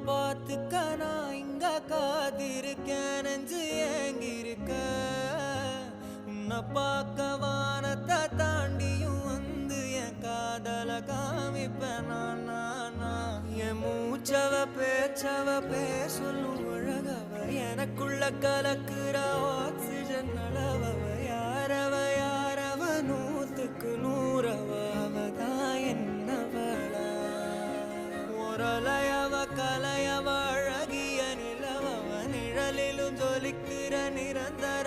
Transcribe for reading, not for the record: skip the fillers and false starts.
பார்த்துக்க நான் இங்க காத்திருக்கேன் நெஞ்சு ஏங்கிருக்க உன்னை பார்க்க வானத்தை தாண்டியும் வந்து என் காதல காமிப்பேன் நான் என் மூச்சவ பேச்சவ பேசலும் அழகவ எனக்குள்ள கலக்குற ஆக்சிஜன் அளவவ யாரவ நூத்துக்கு நூறவ அவதான் என்னவளா ஒரலையவ கலையவ அழகிய நிலவவ நிழலிலும் ஜொலிக்கிற நிரந்தர